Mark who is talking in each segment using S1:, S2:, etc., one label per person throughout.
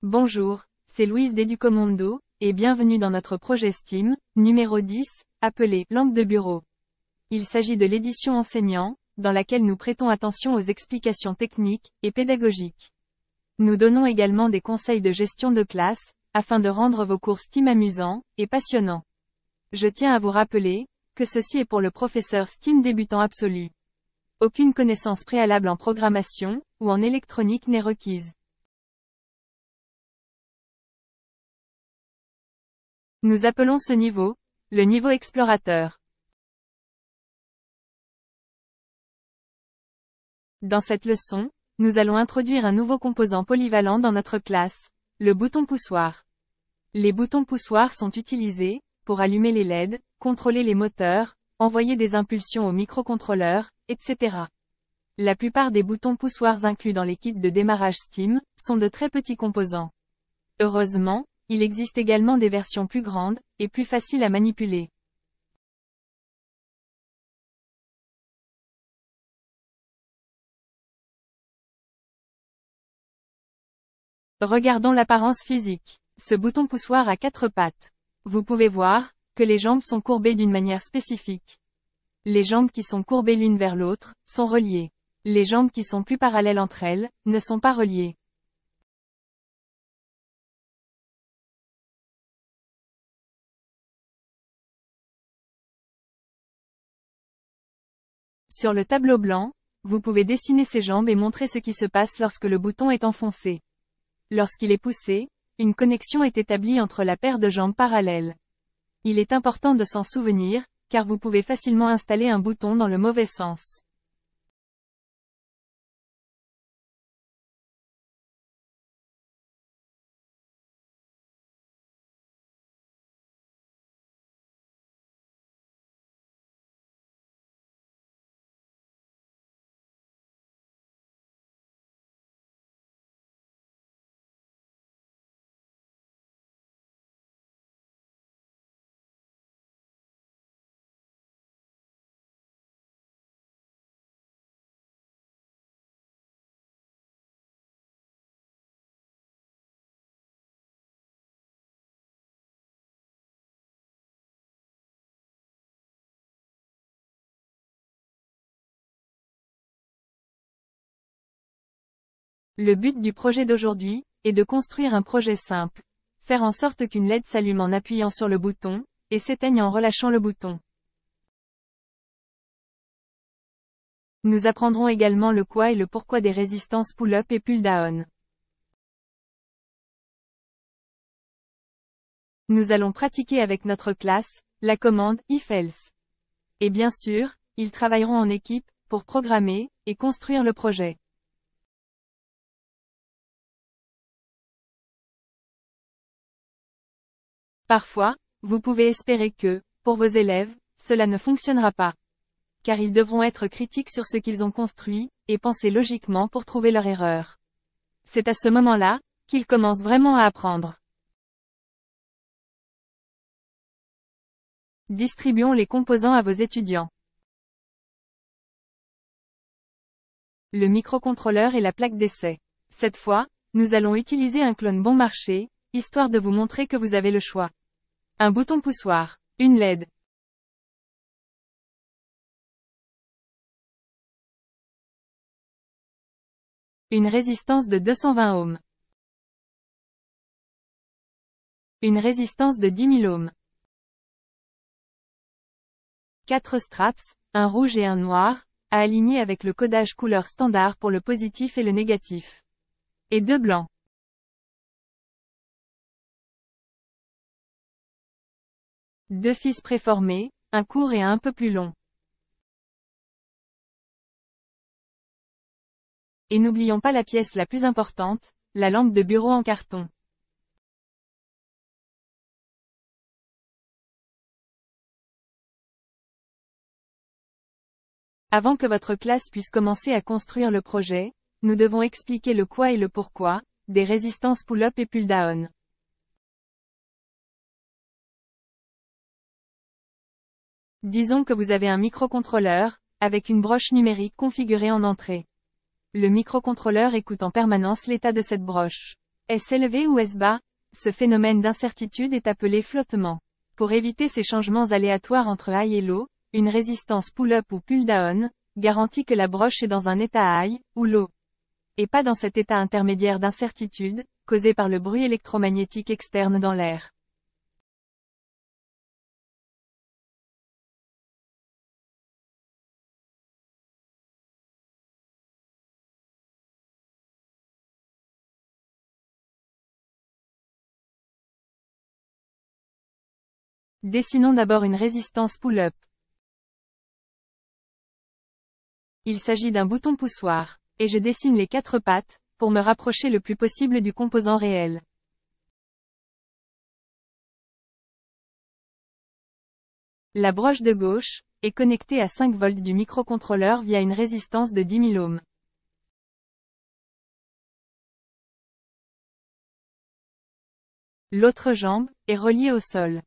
S1: Bonjour, c'est Louise d'Educomondo, et bienvenue dans notre projet STEAM, numéro 10, appelé « Lampe de bureau ». Il s'agit de l'édition enseignant, dans laquelle nous prêtons attention aux explications techniques et pédagogiques. Nous donnons également des conseils de gestion de classe, afin de rendre vos cours STEAM amusants et passionnants. Je tiens à vous rappeler que ceci est pour le professeur STEAM débutant absolu. Aucune connaissance préalable en programmation ou en électronique n'est requise. Nous appelons ce niveau le niveau explorateur. Dans cette leçon, nous allons introduire un nouveau composant polyvalent dans notre classe, le bouton poussoir. Les boutons poussoirs sont utilisés pour allumer les LED, contrôler les moteurs, envoyer des impulsions au microcontrôleur, etc. La plupart des boutons poussoirs inclus dans les kits de démarrage STEAM sont de très petits composants. Heureusement, il existe également des versions plus grandes et plus faciles à manipuler. Regardons l'apparence physique. Ce bouton poussoir a 4 pattes. Vous pouvez voir que les jambes sont courbées d'une manière spécifique. Les jambes qui sont courbées l'une vers l'autre sont reliées. Les jambes qui sont plus parallèles entre elles ne sont pas reliées. Sur le tableau blanc, vous pouvez dessiner ces jambes et montrer ce qui se passe lorsque le bouton est enfoncé. Lorsqu'il est poussé, une connexion est établie entre la paire de jambes parallèles. Il est important de s'en souvenir, car vous pouvez facilement installer un bouton dans le mauvais sens. Le but du projet d'aujourd'hui est de construire un projet simple. Faire en sorte qu'une LED s'allume en appuyant sur le bouton, et s'éteigne en relâchant le bouton. Nous apprendrons également le quoi et le pourquoi des résistances pull-up et pull-down. Nous allons pratiquer avec notre classe la commande if-else. Et bien sûr, ils travailleront en équipe pour programmer et construire le projet. Parfois, vous pouvez espérer que, pour vos élèves, cela ne fonctionnera pas. Car ils devront être critiques sur ce qu'ils ont construit, et penser logiquement pour trouver leur erreur. C'est à ce moment-là, qu'ils commencent vraiment à apprendre. Distribuons les composants à vos étudiants. Le microcontrôleur et la plaque d'essai. Cette fois, nous allons utiliser un clone bon marché, histoire de vous montrer que vous avez le choix. Un bouton poussoir, une LED. Une résistance de 220 ohms. Une résistance de 10 000 ohms. 4 straps, un rouge et un noir, à aligner avec le codage couleur standard pour le positif et le négatif. Et 2 blancs. Deux fils préformés, un court et un peu plus long. Et n'oublions pas la pièce la plus importante, la lampe de bureau en carton. Avant que votre classe puisse commencer à construire le projet, nous devons expliquer le quoi et le pourquoi des résistances pull-up et pull-down. Disons que vous avez un microcontrôleur, avec une broche numérique configurée en entrée. Le microcontrôleur écoute en permanence l'état de cette broche. Est-ce élevé ou est-ce bas? Ce phénomène d'incertitude est appelé flottement. Pour éviter ces changements aléatoires entre high et low, une résistance pull-up ou pull-down garantit que la broche est dans un état high, ou low, et pas dans cet état intermédiaire d'incertitude, causé par le bruit électromagnétique externe dans l'air. Dessinons d'abord une résistance pull-up. Il s'agit d'un bouton poussoir, et je dessine les 4 pattes, pour me rapprocher le plus possible du composant réel. La broche de gauche est connectée à 5 volts du microcontrôleur via une résistance de 10 000 ohms. L'autre jambe est reliée au sol.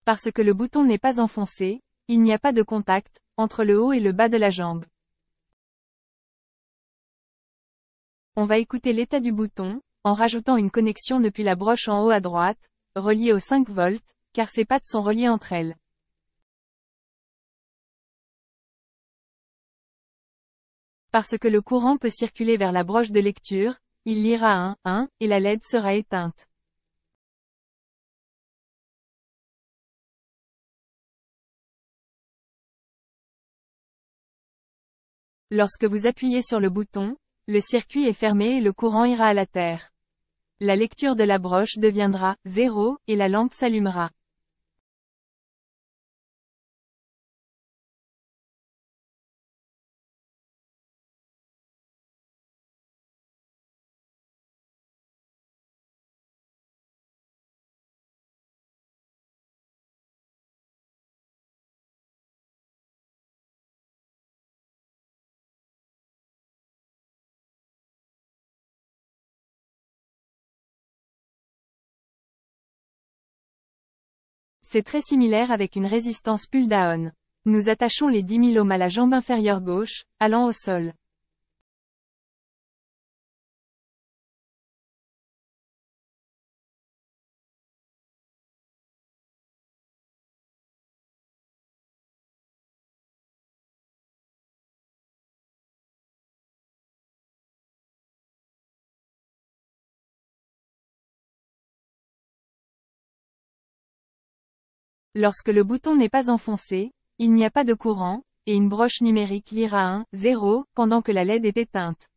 S1: Parce que le bouton n'est pas enfoncé, il n'y a pas de contact entre le haut et le bas de la jambe. On va écouter l'état du bouton, en rajoutant une connexion depuis la broche en haut à droite, reliée aux 5 volts, car ces pattes sont reliées entre elles. Parce que le courant peut circuler vers la broche de lecture, il lira 1, et la LED sera éteinte. Lorsque vous appuyez sur le bouton, le circuit est fermé et le courant ira à la terre. La lecture de la broche deviendra 0, et la lampe s'allumera. C'est très similaire avec une résistance pull-down. Nous attachons les 10 000 ohms à la jambe inférieure gauche, allant au sol. Lorsque le bouton n'est pas enfoncé, il n'y a pas de courant, et une broche numérique lira 0, pendant que la LED est éteinte.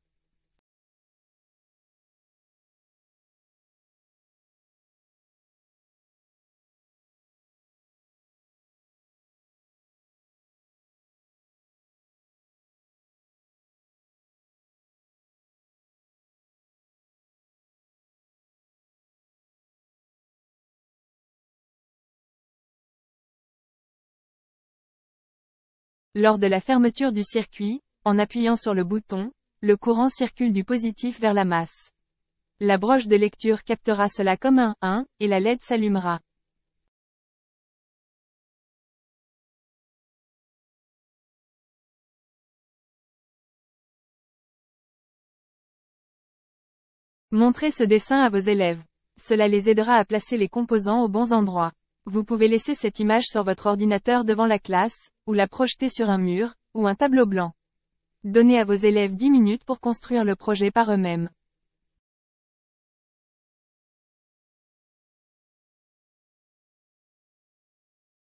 S1: Lors de la fermeture du circuit, en appuyant sur le bouton, le courant circule du positif vers la masse. La broche de lecture captera cela comme un 1, et la LED s'allumera. Montrez ce dessin à vos élèves. Cela les aidera à placer les composants aux bons endroits. Vous pouvez laisser cette image sur votre ordinateur devant la classe, ou la projeter sur un mur, ou un tableau blanc. Donnez à vos élèves 10 minutes pour construire le projet par eux-mêmes.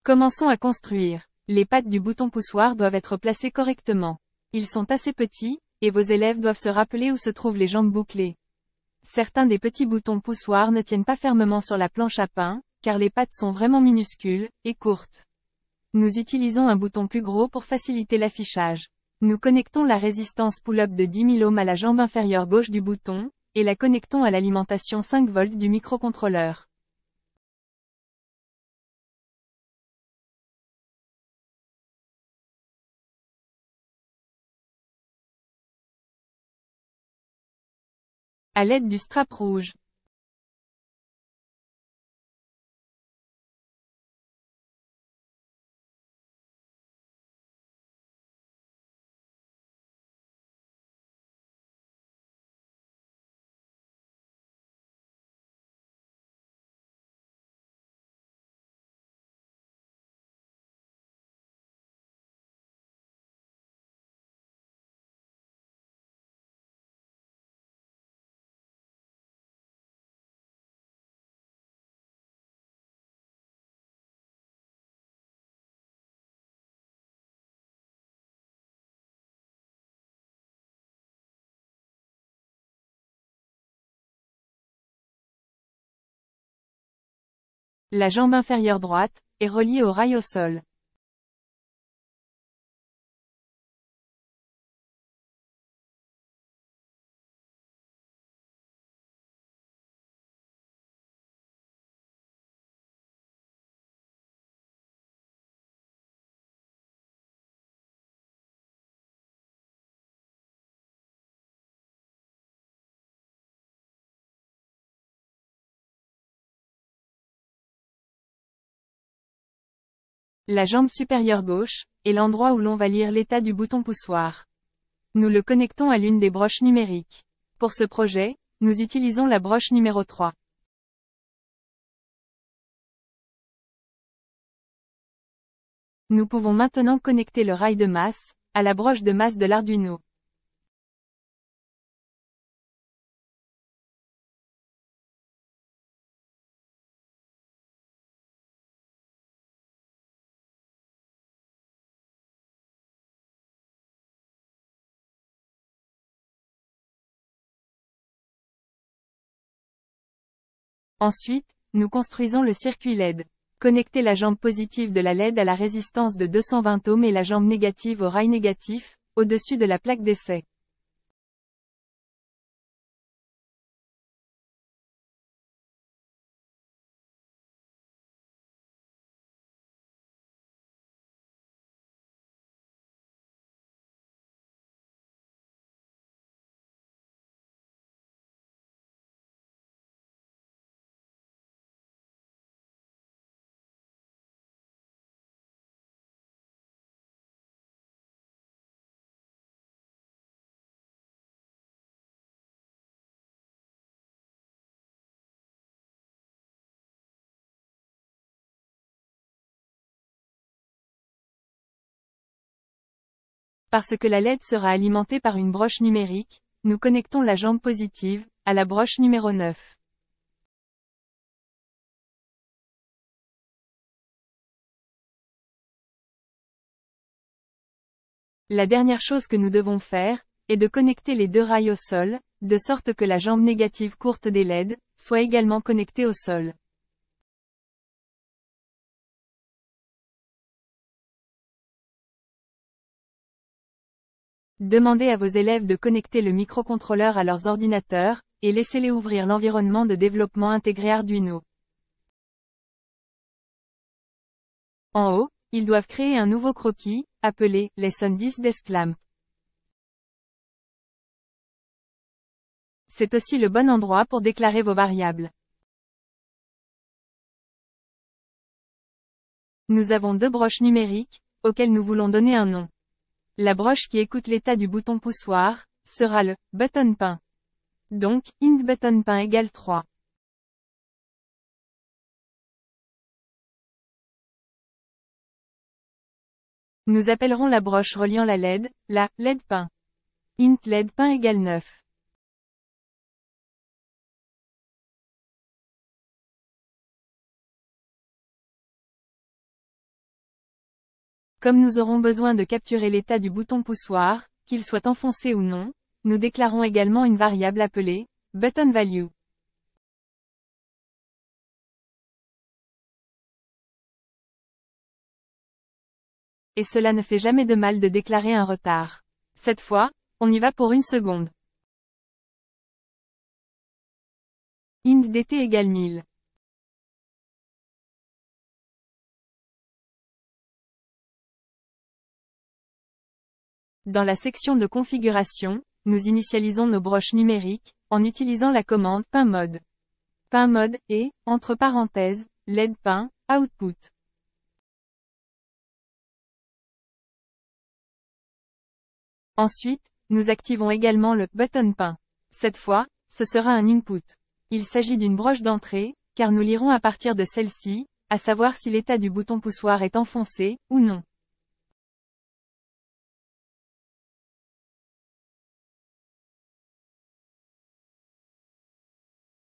S1: Commençons à construire. Les pattes du bouton poussoir doivent être placées correctement. Ils sont assez petits, et vos élèves doivent se rappeler où se trouvent les jambes bouclées. Certains des petits boutons poussoirs ne tiennent pas fermement sur la planche à pain, car les pattes sont vraiment minuscules, et courtes. Nous utilisons un bouton plus gros pour faciliter l'affichage. Nous connectons la résistance pull-up de 10 000 ohms à la jambe inférieure gauche du bouton, et la connectons à l'alimentation 5 volts du microcontrôleur. À l'aide du strap rouge. La jambe inférieure droite est reliée au rail au sol. La jambe supérieure gauche est l'endroit où l'on va lire l'état du bouton poussoir. Nous le connectons à l'une des broches numériques. Pour ce projet, nous utilisons la broche numéro 3. Nous pouvons maintenant connecter le rail de masse à la broche de masse de l'Arduino. Ensuite, nous construisons le circuit LED. Connectez la jambe positive de la LED à la résistance de 220 ohms et la jambe négative au rail négatif, au-dessus de la plaque d'essai. Parce que la LED sera alimentée par une broche numérique, nous connectons la jambe positive à la broche numéro 9. La dernière chose que nous devons faire est de connecter les deux rails au sol, de sorte que la jambe négative courte des LED soit également connectée au sol. Demandez à vos élèves de connecter le microcontrôleur à leurs ordinateurs, et laissez-les ouvrir l'environnement de développement intégré Arduino. En haut, ils doivent créer un nouveau croquis, appelé « Lesson 10 Desklamp ». C'est aussi le bon endroit pour déclarer vos variables. Nous avons deux broches numériques, auxquelles nous voulons donner un nom. La broche qui écoute l'état du bouton poussoir sera le button pin. Donc, int button pin égale 3. Nous appellerons la broche reliant la LED, la LED pin. Int LED pin égale 9. Comme nous aurons besoin de capturer l'état du bouton poussoir, qu'il soit enfoncé ou non, nous déclarons également une variable appelée button value. Et cela ne fait jamais de mal de déclarer un retard. Cette fois, on y va pour une seconde. Int dt égale 1000. Dans la section de configuration, nous initialisons nos broches numériques, en utilisant la commande pinMode. PinMode est, entre parenthèses, LED pin, output. Ensuite, nous activons également le button pin. Cette fois, ce sera un input. Il s'agit d'une broche d'entrée, car nous lirons à partir de celle-ci, à savoir si l'état du bouton poussoir est enfoncé, ou non.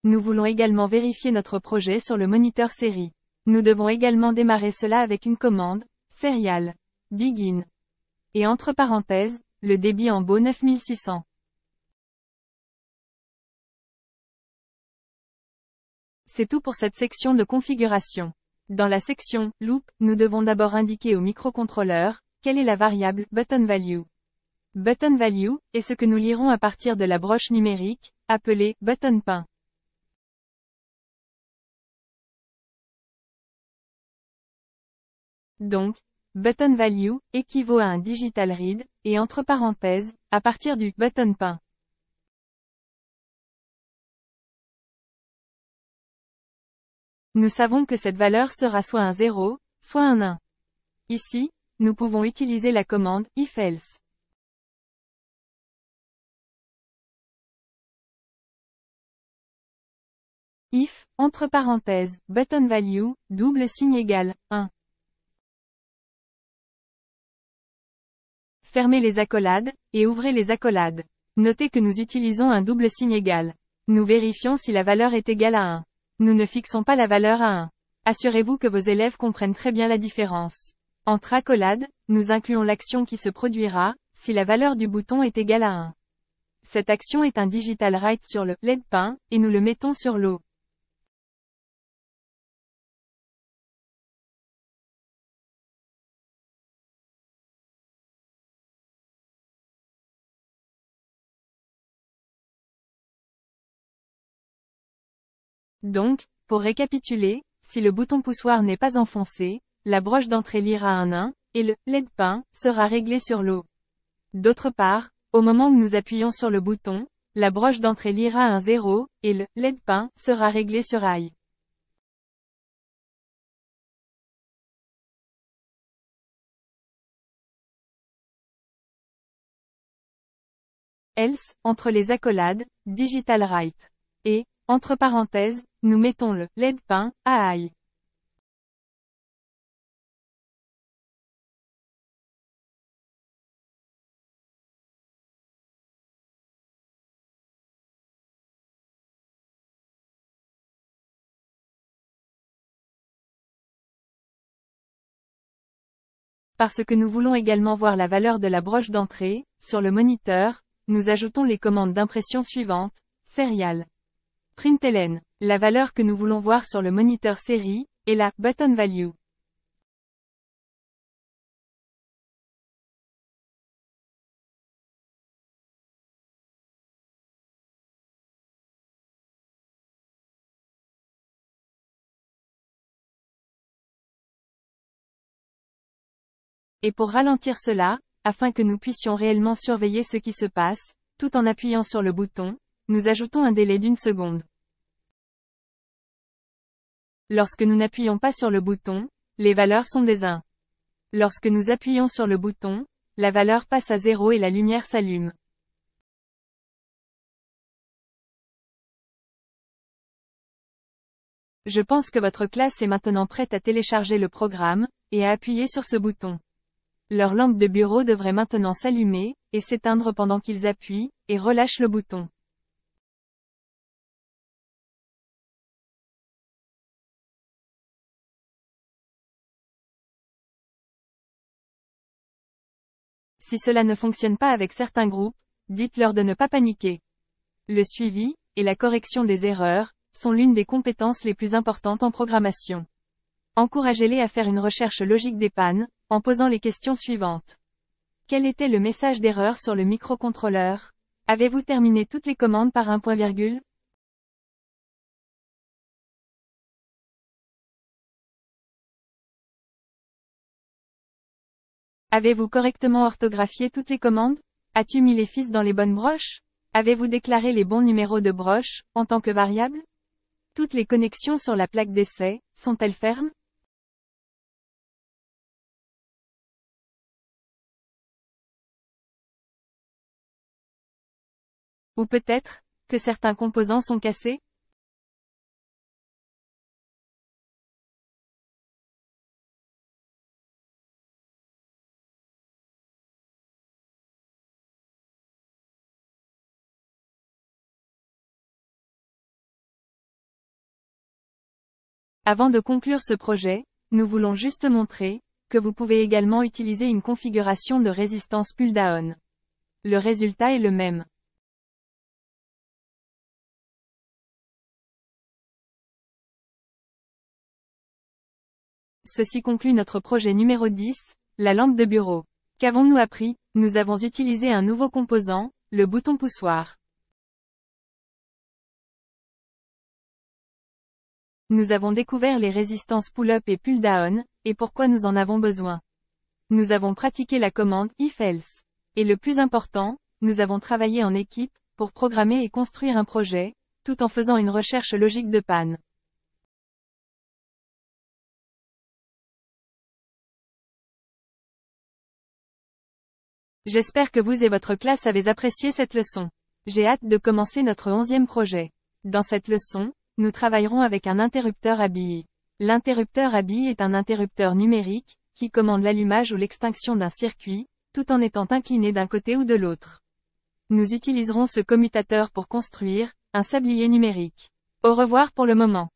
S1: Nous voulons également vérifier notre projet sur le moniteur série. Nous devons également démarrer cela avec une commande, serial. Begin. Et entre parenthèses, le débit en beau 9600. C'est tout pour cette section de configuration. Dans la section « Loop », nous devons d'abord indiquer au microcontrôleur quelle est la variable « button value ». Button value est ce que nous lirons à partir de la broche numérique, appelée « button pin ». Donc, button value équivaut à un digital read, et entre parenthèses, à partir du button pin. Nous savons que cette valeur sera soit un 0, soit un 1. Ici, nous pouvons utiliser la commande if-else. If, entre parenthèses, button value, double signe égal, 1. Fermez les accolades, et ouvrez les accolades. Notez que nous utilisons un double signe égal. Nous vérifions si la valeur est égale à 1. Nous ne fixons pas la valeur à 1. Assurez-vous que vos élèves comprennent très bien la différence. Entre accolades, nous incluons l'action qui se produira, si la valeur du bouton est égale à 1. Cette action est un digital write sur le LED pin, et nous le mettons sur l'eau. Donc, pour récapituler, si le bouton poussoir n'est pas enfoncé, la broche d'entrée lira un 1, et le LED pin sera réglé sur l'eau. D'autre part, au moment où nous appuyons sur le bouton, la broche d'entrée lira un 0, et le LED pin sera réglé sur high. Else, entre les accolades, digital write. Et, entre parenthèses, nous mettons le LED pin à high. Parce que nous voulons également voir la valeur de la broche d'entrée, sur le moniteur, nous ajoutons les commandes d'impression suivantes, serial. Println. La valeur que nous voulons voir sur le moniteur série, est la button value. Et pour ralentir cela, afin que nous puissions réellement surveiller ce qui se passe, tout en appuyant sur le bouton, nous ajoutons un délai d'1 seconde. Lorsque nous n'appuyons pas sur le bouton, les valeurs sont des 1. Lorsque nous appuyons sur le bouton, la valeur passe à 0 et la lumière s'allume. Je pense que votre classe est maintenant prête à télécharger le programme, et à appuyer sur ce bouton. Leur lampe de bureau devrait maintenant s'allumer, et s'éteindre pendant qu'ils appuient, et relâchent le bouton. Si cela ne fonctionne pas avec certains groupes, dites-leur de ne pas paniquer. Le suivi, et la correction des erreurs, sont l'une des compétences les plus importantes en programmation. Encouragez-les à faire une recherche logique des pannes, en posant les questions suivantes. Quel était le message d'erreur sur le microcontrôleur? Avez-vous terminé toutes les commandes par un point virgule? Avez-vous correctement orthographié toutes les commandes? As-tu mis les fils dans les bonnes broches? Avez-vous déclaré les bons numéros de broche, en tant que variable? Toutes les connexions sur la plaque d'essai, sont-elles fermes? Ou peut-être, que certains composants sont cassés? Avant de conclure ce projet, nous voulons juste montrer, que vous pouvez également utiliser une configuration de résistance pull-down. Le résultat est le même. Ceci conclut notre projet numéro 10, la lampe de bureau. Qu'avons-nous appris? Nous avons utilisé un nouveau composant, le bouton poussoir. Nous avons découvert les résistances pull-up et pull-down, et pourquoi nous en avons besoin. Nous avons pratiqué la commande if-else. Et le plus important, nous avons travaillé en équipe, pour programmer et construire un projet, tout en faisant une recherche logique de panne. J'espère que vous et votre classe avez apprécié cette leçon. J'ai hâte de commencer notre 11e projet. Dans cette leçon, nous travaillerons avec un interrupteur ABI. L'interrupteur ABI est un interrupteur numérique, qui commande l'allumage ou l'extinction d'un circuit, tout en étant incliné d'un côté ou de l'autre. Nous utiliserons ce commutateur pour construire un sablier numérique. Au revoir pour le moment.